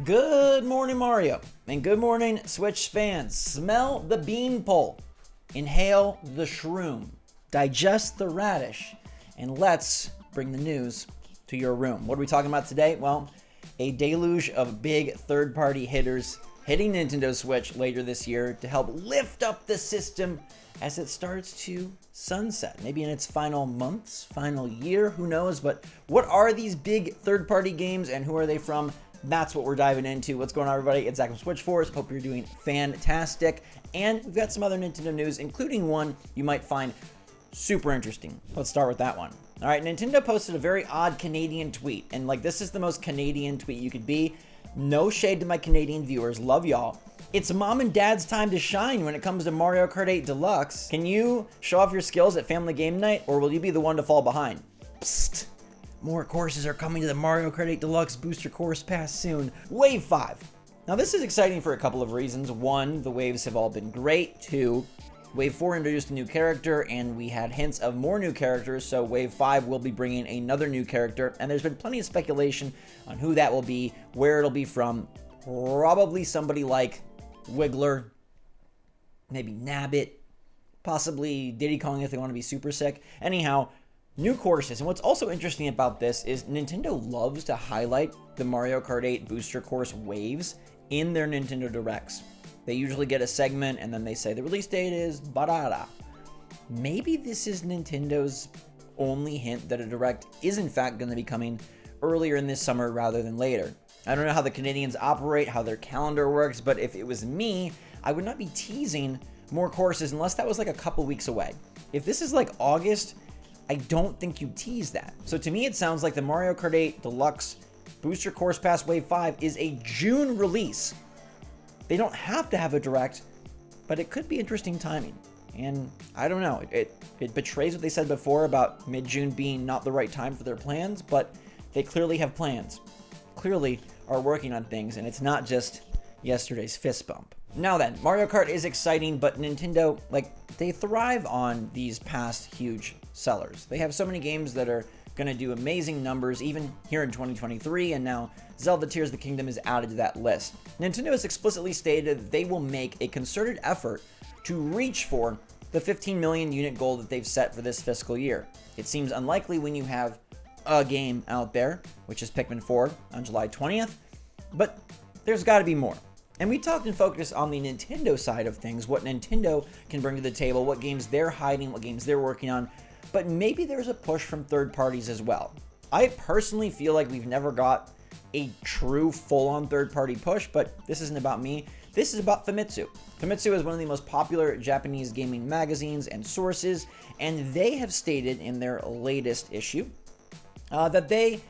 Good morning, Mario, and good morning, Switch fans. Smell the beanpole, inhale the shroom, digest the radish, and let's bring the news to your room. What are we talking about today? Well, a deluge of big third-party hitters hitting Nintendo Switch later this year to help lift up the system as it starts to sunset. Maybe in its final months, final year, who knows? But what are these big third-party games and who are they from? That's what we're diving into. What's going on, everybody? It's Zach from SwitchForce. Hope you're doing fantastic. And we've got some other Nintendo news, including one you might find super interesting. Let's start with that one. All right, Nintendo posted a very odd Canadian tweet. And like, this is the most Canadian tweet you could be. No shade to my Canadian viewers. Love y'all. It's mom and dad's time to shine when it comes to Mario Kart 8 Deluxe. Can you show off your skills at family game night, or will you be the one to fall behind? Psst. More courses are coming to the Mario Kart 8 Deluxe Booster Course Pass soon. Wave 5. Now this is exciting for a couple of reasons. One, the waves have all been great. Two, Wave 4 introduced a new character, and we had hints of more new characters, so Wave 5 will be bringing another new character, and there's been plenty of speculation on who that will be, where it'll be from. Probably somebody like Wiggler, maybe Nabbit, possibly Diddy Kong if they want to be super sick. Anyhow, new courses. And what's also interesting about this is Nintendo loves to highlight the Mario Kart 8 booster course waves in their Nintendo Directs. They usually get a segment and then they say the release date is barada. Maybe this is Nintendo's only hint that a Direct is in fact going to be coming earlier in this summer rather than later. I don't know how the Canadians operate, how their calendar works, but if it was me, I would not be teasing more courses unless that was like a couple weeks away. If this is like August, I don't think you tease that. So to me, it sounds like the Mario Kart 8 Deluxe Booster Course Pass Wave 5 is a June release. They don't have to have a Direct, but it could be interesting timing. And I don't know, it betrays what they said before about mid-June being not the right time for their plans, but they clearly have plans. Clearly are working on things, and it's not just yesterday's fist bump. Now then, Mario Kart is exciting, but Nintendo, they thrive on these past huge sellers. They have so many games that are going to do amazing numbers, even here in 2023, and now Zelda Tears of the Kingdom is added to that list. Nintendo has explicitly stated that they will make a concerted effort to reach for the 15 million unit goal that they've set for this fiscal year. It seems unlikely when you have a game out there, which is Pikmin 4 on July 20th, but there's got to be more. And we talked and focused on the Nintendo side of things, what Nintendo can bring to the table, what games they're hiding, what games they're working on, but maybe there's a push from third parties as well. I personally feel like we've never got a true full-on third-party push, but this isn't about me. This is about Famitsu. Famitsu is one of the most popular Japanese gaming magazines and sources, and they have stated in their latest issue that they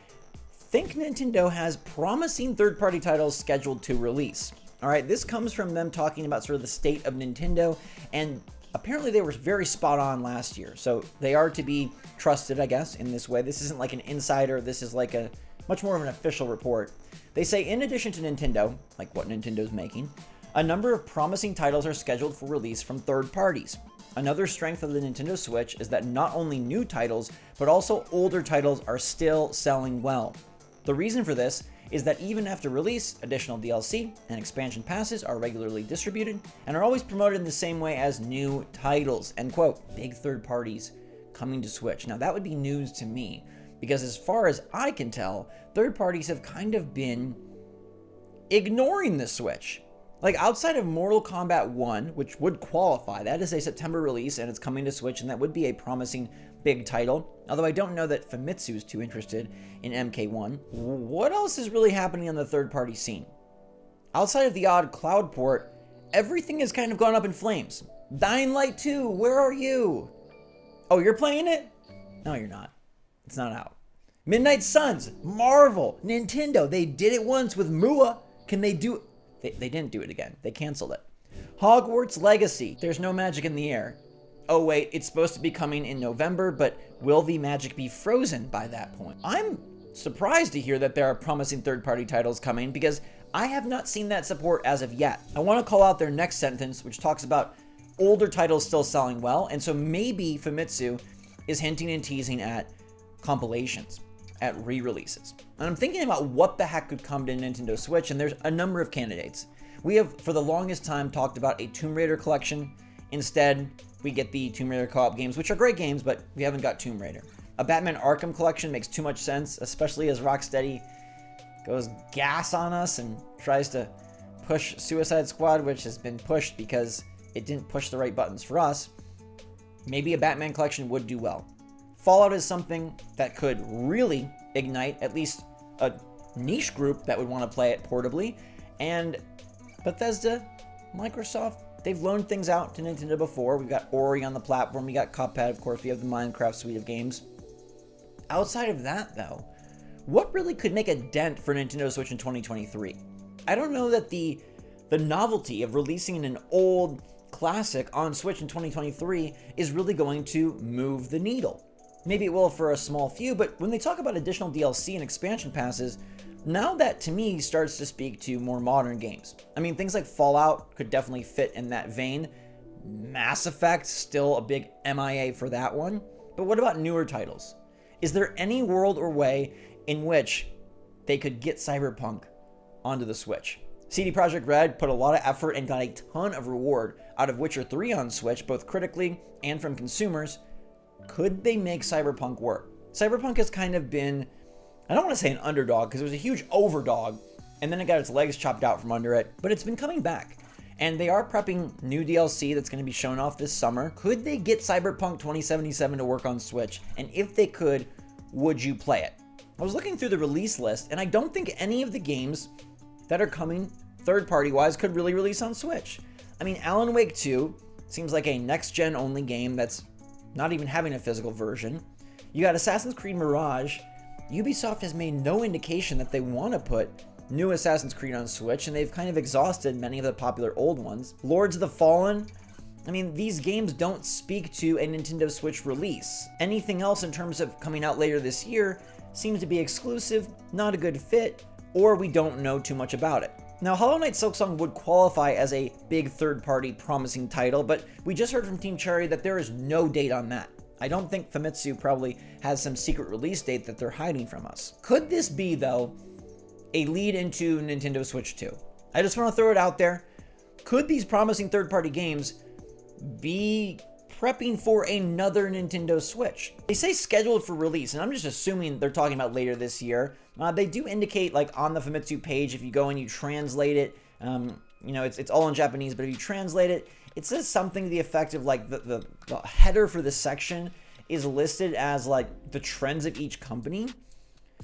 think Nintendo has promising third-party titles scheduled to release. All right, this comes from them talking about sort of the state of Nintendo, and apparently they were very spot on last year. So they are to be trusted, I guess, in this way. This isn't like an insider. This is like a much more of an official report. They say in addition to Nintendo, like what Nintendo's making, a number of promising titles are scheduled for release from third parties. Another strength of the Nintendo Switch is that not only new titles, but also older titles are still selling well. The reason for this is that even after release, additional DLC and expansion passes are regularly distributed and are always promoted in the same way as new titles. End quote. Big third parties coming to Switch. Now that would be news to me, because as far as I can tell, third parties have kind of been ignoring the Switch. Like outside of Mortal Kombat 1, which would qualify, that is a September release and it's coming to Switch, and that would be a promising big title. Although I don't know that Famitsu is too interested in MK1. What else is really happening on the third-party scene? Outside of the odd cloud port, everything has kind of gone up in flames. Dying Light 2, where are you? Oh, you're playing it? No, you're not. It's not out. Midnight Suns, Marvel, Nintendo, they did it once with Mua. Can they do it? They didn't do it again. They canceled it. Hogwarts Legacy, there's no magic in the air. Oh wait, it's supposed to be coming in November, but will the magic be frozen by that point? I'm surprised to hear that there are promising third-party titles coming, because I have not seen that support as of yet. I want to call out their next sentence, which talks about older titles still selling well, and so maybe Famitsu is hinting and teasing at compilations. at re-releases. And I'm thinking about what the heck could come to Nintendo Switch, and there's a number of candidates. We have, for the longest time, talked about a Tomb Raider collection. Instead, we get the Tomb Raider co-op games, which are great games, but we haven't got Tomb Raider. A Batman Arkham collection makes too much sense, especially as Rocksteady goes gas on us and tries to push Suicide Squad, which has been pushed because it didn't push the right buttons for us. Maybe a Batman collection would do well. Fallout is something that could really ignite at least a niche group that would want to play it portably. And Bethesda, Microsoft, they've loaned things out to Nintendo before. We've got Ori on the platform. We got Cuphead, of course. We have the Minecraft suite of games. Outside of that, though, what really could make a dent for Nintendo Switch in 2023? I don't know that the novelty of releasing an old classic on Switch in 2023 is really going to move the needle. Maybe it will for a small few, but when they talk about additional DLC and expansion passes, now that to me starts to speak to more modern games. I mean, things like Fallout could definitely fit in that vein. Mass Effect, still a big MIA for that one. But what about newer titles? Is there any world or way in which they could get Cyberpunk onto the Switch? CD Projekt Red put a lot of effort and got a ton of reward out of Witcher 3 on Switch, both critically and from consumers. Could they make Cyberpunk work? Cyberpunk has kind of been, I don't want to say an underdog because it was a huge overdog and then it got its legs chopped out from under it, but it's been coming back. And they are prepping new DLC that's going to be shown off this summer. Could they get Cyberpunk 2077 to work on Switch? And if they could, would you play it? I was looking through the release list and I don't think any of the games that are coming third-party wise could really release on Switch. I mean, Alan Wake 2 seems like a next-gen only game that's not even having a physical version. You got Assassin's Creed Mirage. Ubisoft has made no indication that they want to put new Assassin's Creed on Switch, and they've kind of exhausted many of the popular old ones. Lords of the Fallen, I mean, these games don't speak to a Nintendo Switch release. Anything else in terms of coming out later this year seems to be exclusive, not a good fit, or we don't know too much about it. Now, Hollow Knight Silksong would qualify as a big third-party promising title, but we just heard from Team Cherry that there is no date on that. I don't think Famitsu probably has some secret release date that they're hiding from us. Could this be, though, a lead into Nintendo Switch 2? I just want to throw it out there. Could these promising third-party games be prepping for another Nintendo Switch? They say scheduled for release, and I'm just assuming they're talking about later this year. They do indicate, like on the Famitsu page, if you go and you translate it, it's all in Japanese, but if you translate it, it says something to the effect of like the header for this section is listed as like the trends of each company.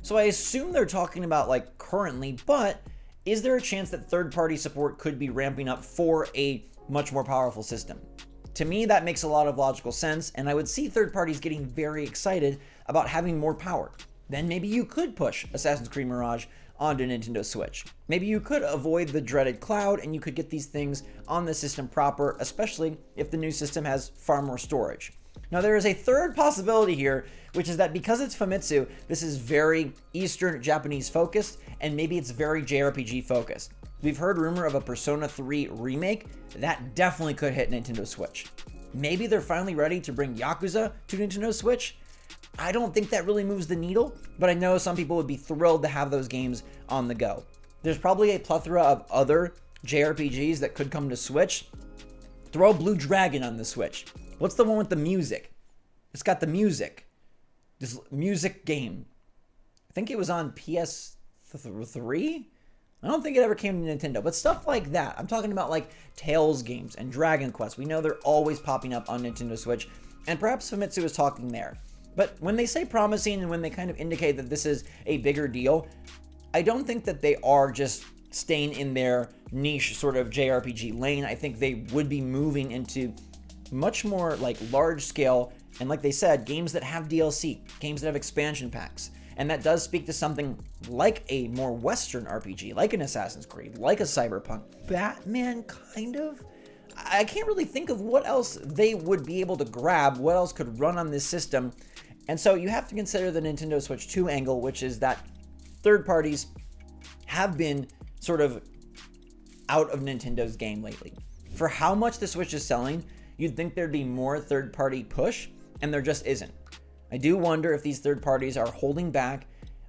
So I assume they're talking about like currently, but is there a chance that third-party support could be ramping up for a much more powerful system? To me, that makes a lot of logical sense, and I would see third parties getting very excited about having more power. Then maybe you could push Assassin's Creed Mirage onto Nintendo Switch. Maybe you could avoid the dreaded cloud and you could get these things on the system proper, especially if the new system has far more storage. Now, there is a third possibility here, which is that because it's Famitsu, this is very Eastern Japanese focused, and maybe it's very JRPG focused. We've heard rumor of a Persona 3 remake. That definitely could hit Nintendo Switch. Maybe they're finally ready to bring Yakuza to Nintendo Switch. I don't think that really moves the needle, but I know some people would be thrilled to have those games on the go. There's probably a plethora of other JRPGs that could come to Switch. Throw Blue Dragon on the Switch. What's the one with the music? It's got the music. This music game. I think it was on PS3? I don't think it ever came to Nintendo, but stuff like that. I'm talking about like Tales games and Dragon Quest. We know they're always popping up on Nintendo Switch, and perhaps Famitsu is talking there. But when they say promising and when they kind of indicate that this is a bigger deal, I don't think that they are just staying in their niche sort of JRPG lane. I think they would be moving into much more like large scale, and like they said, games that have DLC, games that have expansion packs. And that does speak to something like a more Western RPG, like an Assassin's Creed, like a Cyberpunk. Batman, kind of? I can't really think of what else they would be able to grab, what else could run on this system. And so you have to consider the Nintendo Switch 2 angle, which is that third parties have been sort of out of Nintendo's game lately. For how much the Switch is selling, you'd think there'd be more third-party push, and there just isn't. I do wonder if these third parties are holding back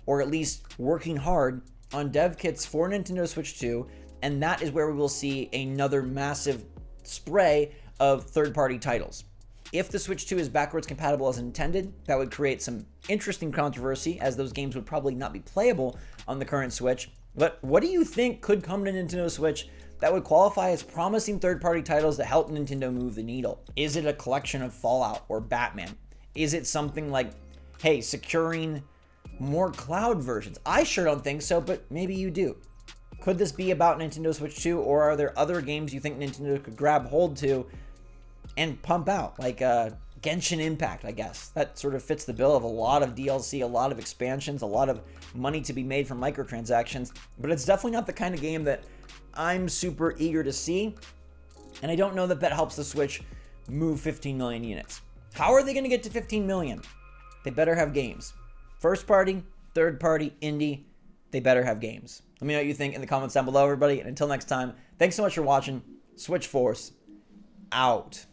or at least working hard on dev kits for Nintendo Switch 2, and that is where we will see another massive spray of third-party titles. If the Switch 2 is backwards compatible as intended, that would create some interesting controversy, as those games would probably not be playable on the current Switch. But what do you think could come to Nintendo Switch that would qualify as promising third-party titles that help Nintendo move the needle? Is it a collection of Fallout or Batman? Is it something like, hey, securing more cloud versions? I sure don't think so, but maybe you do. Could this be about Nintendo Switch 2, or are there other games you think Nintendo could grab hold to and pump out, like Genshin Impact, I guess? That sort of fits the bill of a lot of DLC, a lot of expansions, a lot of money to be made from microtransactions, but it's definitely not the kind of game that I'm super eager to see, and I don't know that that helps the Switch move 15 million units. How are they going to get to 15 million? They better have games. First party, third party, indie, they better have games. Let me know what you think in the comments down below, everybody, and until next time, thanks so much for watching. SwitchForce out.